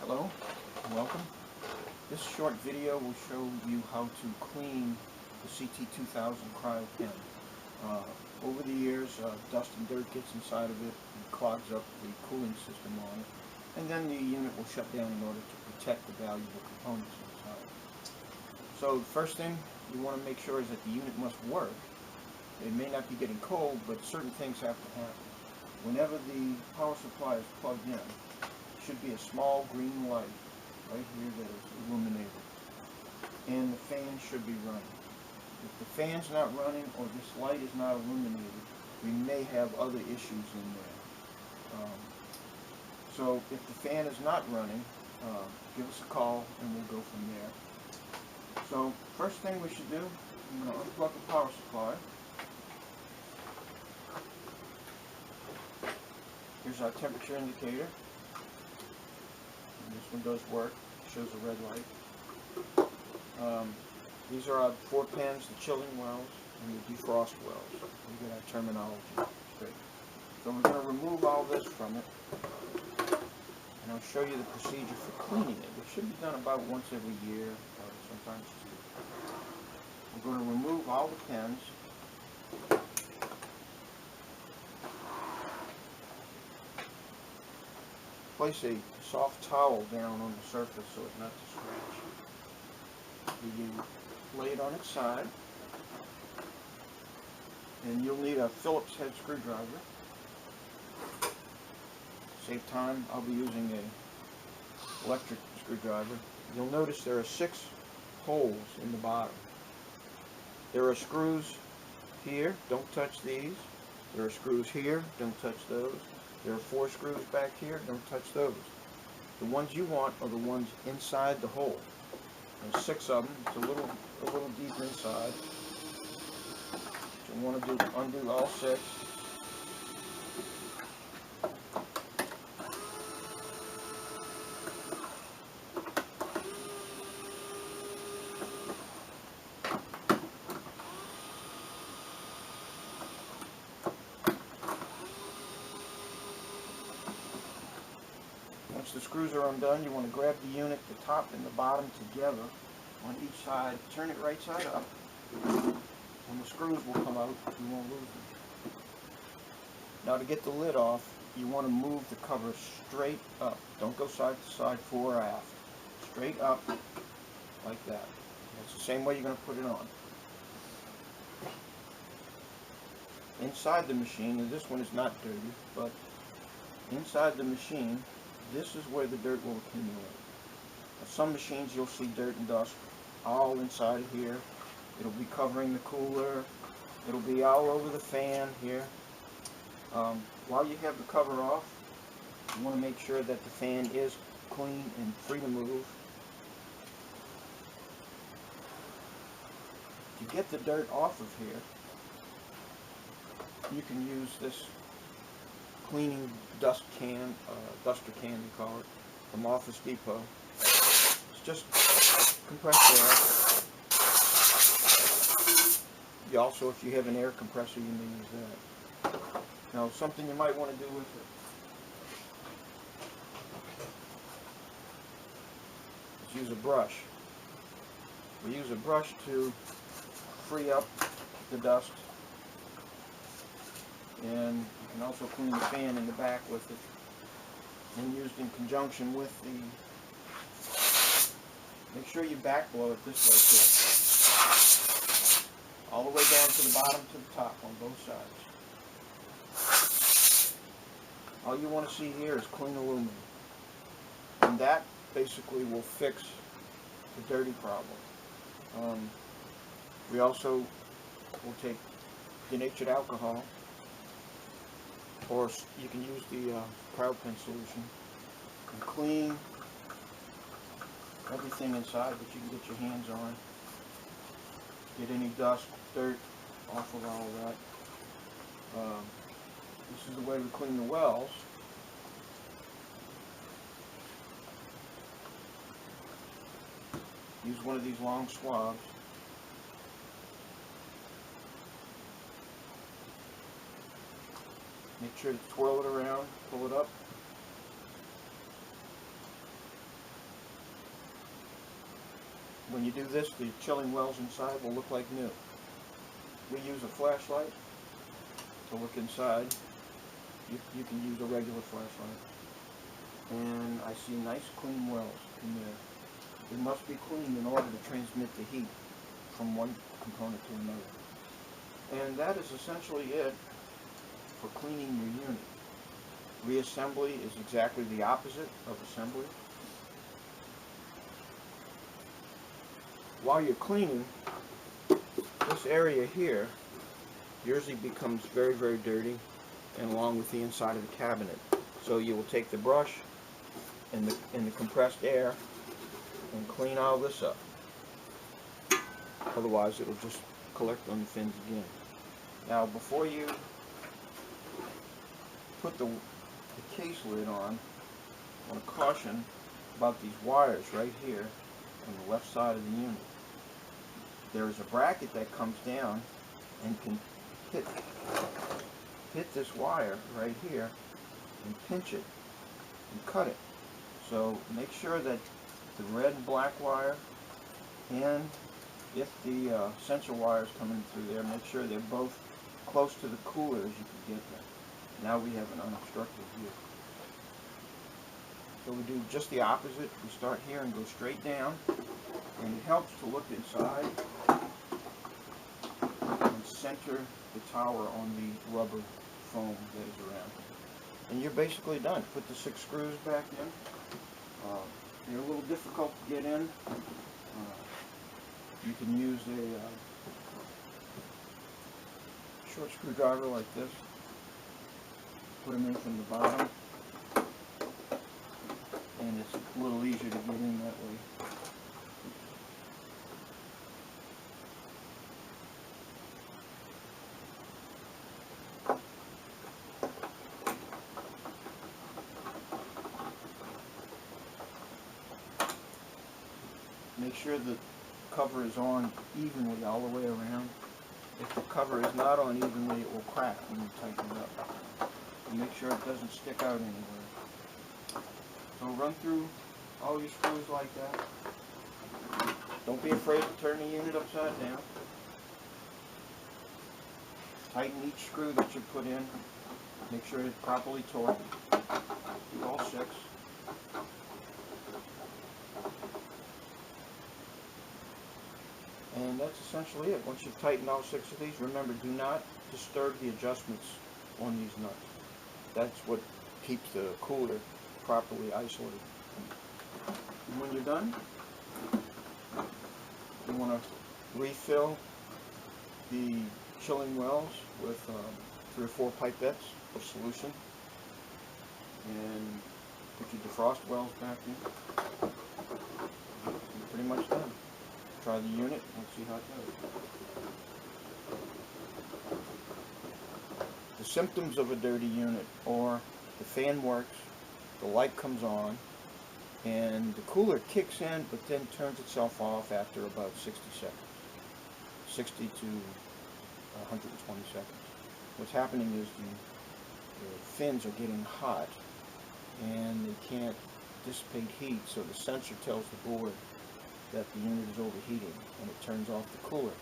Hello, welcome. This short video will show you how to clean the CT-2000 CryoPen. Over the years, dust and dirt gets inside of it and clogs up the cooling system on it, and then the unit will shut down in order to protect the valuable components inside. So the first thing you want to make sure is that the unit must work. It may not be getting cold, but certain things have to happen. Whenever the power supply is plugged in, should be a small green light right here that is illuminated, and the fan should be running. If the fan's not running or this light is not illuminated, we may have other issues in there. So if the fan is not running, give us a call and we'll go from there. So first thing we should do, I'm going to unplug the power supply. Here's our temperature indicator. This one does work, shows a red light. These are our 4 pens, the chilling wells and the defrost wells. We get our terminology straight. So we're going to remove all this from it, and I'll show you the procedure for cleaning it. It should be done about once every year, or sometimes 2. We're going to remove all the pens. Place a soft towel down on the surface so as not to scratch. You lay it on its side, and you'll need a Phillips head screwdriver. Save time, I'll be using a electric screwdriver. You'll notice there are 6 holes in the bottom. There are screws here, don't touch these. There are screws here, don't touch those. There are 4 screws back here, don't touch those. The ones you want are the ones inside the hole. There's 6 of them, it's a little deep inside. So you want to undo all 6. Once the screws are undone, you want to grab the unit, the top and the bottom together on each side. Turn it right side up, and the screws will come out. You won't lose them. Now to get the lid off, you want to move the cover straight up. Don't go side to side, fore or aft. Straight up, like that. That's the same way you're going to put it on. Inside the machine, and this one is not dirty, but inside the machine, this is where the dirt will accumulate. Now, some machines you'll see dirt and dust all inside of here. It'll be covering the cooler. It'll be all over the fan here. While you have the cover off, you want to make sure that the fan is clean and free to move. To get the dirt off of here, you can use this cleaning duster can we call it, from Office Depot. It's just compressed air. You also, if you have an air compressor, you may use that. Now, something you might want to do with it is use a brush. We use a brush to free up the dust, and you can also clean the fan in the back with it, and used in conjunction with the, make sure you back blow it this way too, all the way down to the bottom to the top on both sides. All you want to see here is clean aluminum, and that basically will fix the dirty problem. We also will take denatured alcohol, or you can use the Cryopen solution and clean everything inside that you can get your hands on. Get any dust, dirt off of all that. This is the way we clean the wells. Use one of these long swabs. Make sure to twirl it around, pull it up. When you do this, the chilling wells inside will look like new. We use a flashlight to look inside. You can use a regular flashlight. And I see nice clean wells in there. It must be clean in order to transmit the heat from one component to another. And that is essentially it for cleaning your unit. Reassembly is exactly the opposite of assembly. While you're cleaning, this area here usually becomes very, very dirty, and along with the inside of the cabinet. So you will take the brush and the compressed air and clean all this up. Otherwise, it'll just collect on the fins again. Now, before you put the case lid on, I want to caution about these wires right here on the left side of the unit. There is a bracket that comes down and can hit this wire right here and pinch it and cut it. So make sure that the red and black wire, and if the sensor wire is coming through there, make sure they're both close to the cooler as you can get them. Now we have an unobstructed view. So we do just the opposite. We start here and go straight down, and it helps to look inside and center the tower on the rubber foam that is around. And you're basically done. Put the 6 screws back in. They're a little difficult to get in. You can use a short screwdriver like this. Put them in from the bottom, and it's a little easier to get in that way. Make sure the cover is on evenly all the way around. If the cover is not on evenly, it will crack when you tighten it up. And make sure it doesn't stick out anywhere. So run through all your screws like that. Don't be afraid to turn the unit upside down. Tighten each screw that you put in. Make sure it's properly torqued. Do all 6. And that's essentially it. Once you've tightened all 6 of these, remember, do not disturb the adjustments on these nuts. That's what keeps the cooler properly isolated. And when you're done, you want to refill the chilling wells with 3 or 4 pipettes of solution, and put your defrost wells back in. You're pretty much done. Try the unit and see how it goes. The symptoms of a dirty unit are the fan works, the light comes on, and the cooler kicks in but then turns itself off after about 60 seconds. 60 to 120 seconds. What's happening is the fins are getting hot and they can't dissipate heat, so the sensor tells the board that the unit is overheating, and it turns off the cooler.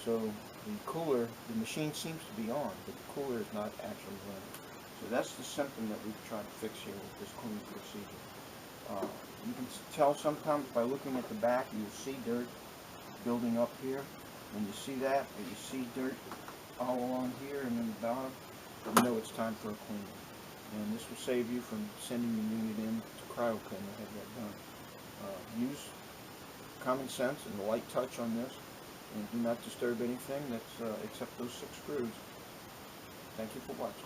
So the machine seems to be on, but the cooler is not actually running. So that's the symptom that we try to fix here with this cleaning procedure. You can tell sometimes by looking at the back, you'll see dirt building up here. When you see that, or you see dirt all along here and in the bottom, you know it's time for a cleaning. And this will save you from sending the unit in to CryoPen to have that done. Use common sense and a light touch on this, and do not disturb anything that's except those 6 screws. Thank you for watching.